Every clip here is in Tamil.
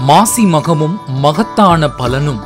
மாசி மகமும் மகத்தான பலனும்.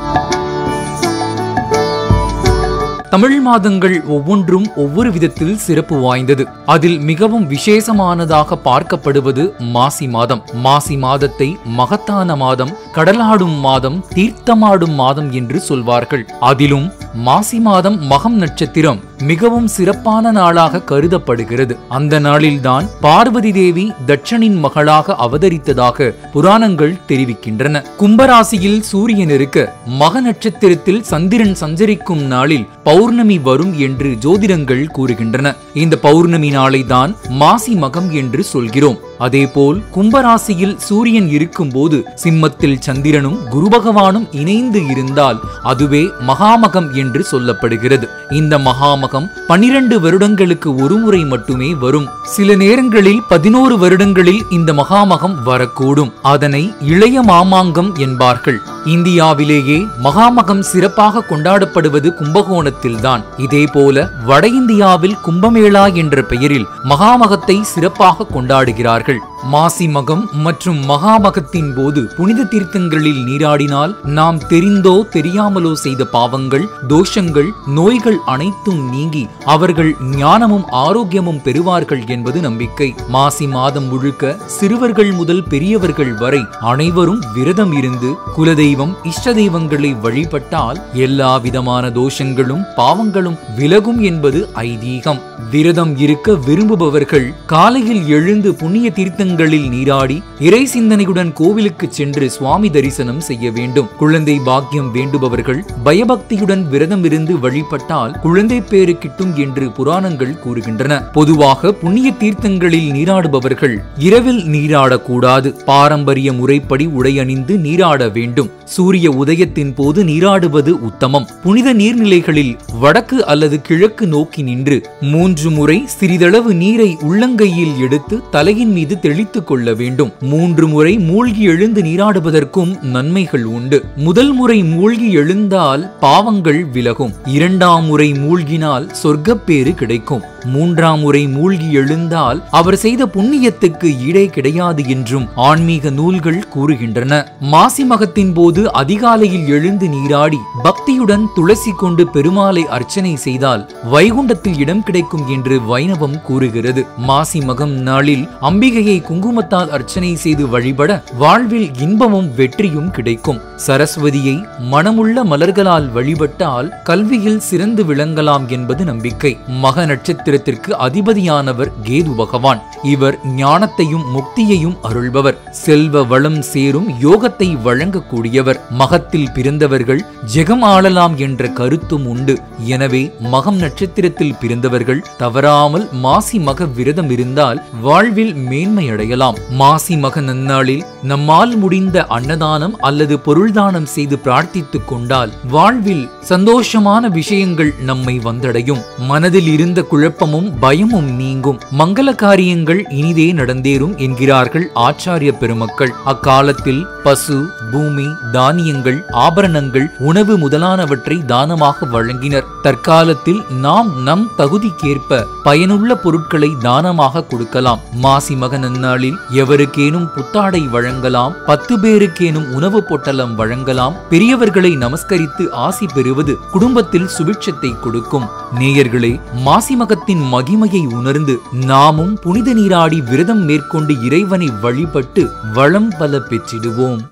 தமிழ் மாதங்கள் ஒவ்வொன்றும் ஒவ்வொரு விதத்தில் சிறப்பு வாய்ந்தது. அதில் மிகவும் விசேஷமானதாக பார்க்கப்படுவது மாசி மாதம். மாசி மாதத்தை மகத்தான மாதம், கடலாடும் மாதம், தீர்த்தமாடும் மாதம் என்று சொல்வார்கள். அதிலும் மாசி மாதம் மகம் நட்சத்திரம் மிகவும் சிறப்பான நாளாக கருதப்படுகிறது. அந்த நாளில்தான் பார்வதி தேவி தட்சனின் மகளாக அவதரித்ததாக புராணங்கள் தெரிவிக்கின்றன. கும்பராசியில் சூரியன் இருக்க மக நட்சத்திரத்தில் சந்திரன் சஞ்சரிக்கும் நாளில் பௌர்ணமி வரும் என்று ஜோதிடங்கள் கூறுகின்றன. இந்த பௌர்ணமி நாளை தான் மாசி மகம் என்று சொல்கிறோம். அதேபோல் கும்பராசியில் சூரியன் இருக்கும் போது சிம்மத்தில் சந்திரனும் குரு பகவானும் இணைந்து இருந்தால் அதுவே மகாமகம் என்று சொல்லப்படுகிறது. இந்த மகாமகம் 12 வருடங்களுக்கு ஒருமுறை மட்டுமே வரும். சில நேரங்களில் 11 வருடங்களில் இந்த மகாமகம் வரக்கூடும். அதனை இளைய மாமாங்கம் என்பார்கள். இந்தியாவிலேயே மகாமகம் சிறப்பாக கொண்டாடப்படுவது கும்பகோணத்தில்தான். இதேபோல வட இந்தியாவில் கும்பமேளா என்ற பெயரில் மகாமகத்தை சிறப்பாக கொண்டாடுகிறார்கள். மாசி மகம் மற்றும் மகாமகத்தின் போது புனித தீர்த்தங்களில் நீராடினால் நாம் தெரிந்தோ தெரியாமலோ செய்த பாவங்கள், தோஷங்கள், நோய்கள் அனைத்தும் நீங்கி அவர்கள் ஞானமும் ஆரோக்கியமும் பெறுவார்கள் என்பது நம்பிக்கை. மாசி மாதம் முழுக்க சிறுவர்கள் முதல் பெரியவர்கள் வரை அனைவரும் விரதம் இருந்து குலதெய்வம், இஷ்ட தெய்வங்களை வழிபட்டால் எல்லா விதமான தோஷங்களும் பாவங்களும் விலகும் என்பது ஐதீகம். விரதம் இருக்க விரும்புபவர்கள் காலையில் எழுந்து புண்ணிய தீர்த்தங்களில் நீராடி இறை சிந்தனையுடன் கோவிலுக்கு சென்று சுவாமி தரிசனம் செய்ய வேண்டும். குழந்தை பாக்கியம் வேண்டுபவர்கள் பயபக்தியுடன் விரதம் இருந்து வழிபட்டால் குழந்தை பேறு கிட்டும் என்று புராணங்கள் கூறுகின்றன. பொதுவாக புண்ணிய தீர்த்தங்களில் நீராடுபவர்கள் இரவில் நீராடக்கூடாது. பாரம்பரிய முறைப்படி உடை அணிந்து நீராட வேண்டும். சூரிய உதயத்தின் போது நீராடுவது உத்தமம். புனித நீர்நிலைகளில் வடக்கு அல்லது கிழக்கு நோக்கி நின்று 3 முறை சிறிதளவு நீரை உள்ளங்கையில் எடுத்து தலையின் மீது தெளித்துக் கொள்ள வேண்டும். 3 முறை மூழ்கி எழுந்து நீராடுவதற்கும் நன்மைகள் உண்டு. முதல் முறை மூழ்கி எழுந்தால் பாவங்கள் விலகும். 2ஆம் முறை மூழ்கினால் சொர்க்கப்பேறு கிடைக்கும். 3ஆம் முறை மூழ்கி எழுந்தால் அவர் செய்த புண்ணியத்துக்கு ஈடே கிடையாது என்றும் ஆன்மீக நூல்கள் கூறுகின்றன. மாசி மகத்தின் போது அதிகாலையில் எழுந்து நீராடி பக்தியுடன் துளசி கொண்டு பெருமாளை அர்ச்சனை செய்தால் வைகுண்டத்தில் இடம் கிடைக்கும் என்று வைணவம் கூறுகிறது. மாசி மகம் நாளில் அம்பிகையை குங்குமத்தால் அர்ச்சனை செய்து வழிபட வாழ்வில் இன்பமும் வெற்றியும் கிடைக்கும். சரஸ்வதியை மனமுள்ள மலர்களால் வழிபட்டால் கல்வியில் சிறந்து விளங்கலாம் என்பது நம்பிக்கை. மக நட்சத்திரத்திற்கு அதிபதியானவர் கேது பகவான். இவர் ஞானத்தையும் முக்தியையும் அருள்பவர். செல்வ வளம் சேரும் யோகத்தை வழங்கக்கூடியவர். மகத்தில் பிறந்தவர்கள் ஜெகம் ஆளலாம் என்ற கருத்தும் உண்டு. எனவே மகம் நட்சத்திரத்தில் பிறந்தவர்கள் தவறாமல் மாசி மக விரதம் இருந்தால் வாழ்வில் மேன்மை அடையலாம். மாசி மக நன்னாளில் நம்மால் முடிந்த அன்னதானம் அல்லது பொருள்தானம் செய்து பிரார்த்தித்துக் கொண்டால் வாழ்வில் சந்தோஷமான விஷயங்கள் நம்மை வந்தடையும். மனதில் இருந்த குழப்பமும் பயமும் நீங்கும். மங்கள காரியங்கள் இனிதே நடந்தேறும் என்கிறார்கள் ஆச்சாரிய பெருமக்கள். அக்காலத்தில் பசு, பூமி, தானியங்கள், ஆபரணங்கள், உணவு முதலானவற்றை தானமாக வழங்கினர். தற்காலத்தில் நாம் நம் தகுதிக்கேற்ப பயனுள்ள பொருட்களை தானமாக கொடுக்கலாம். மாசி மக நன்னாளில் எவருக்கேனும் புத்தாடை வழங்கலாம். 10 பேருக்கேனும் உணவு பொட்டலம் வழங்கலாம். பெரியவர்களை நமஸ்கரித்து ஆசி பெறுவது குடும்பத்தில் சுபிட்சத்தை கொடுக்கும். நேயர்களே, மாசி மகத்தின் மகிமையை உணர்ந்து நாமும் புனித நீராடி விரதம் மேற்கொண்டு இறைவனை வழிபட்டு வளம் பல பெற்றிடுவோம்.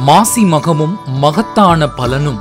மாசி மகமும் மகத்தான பலனும்.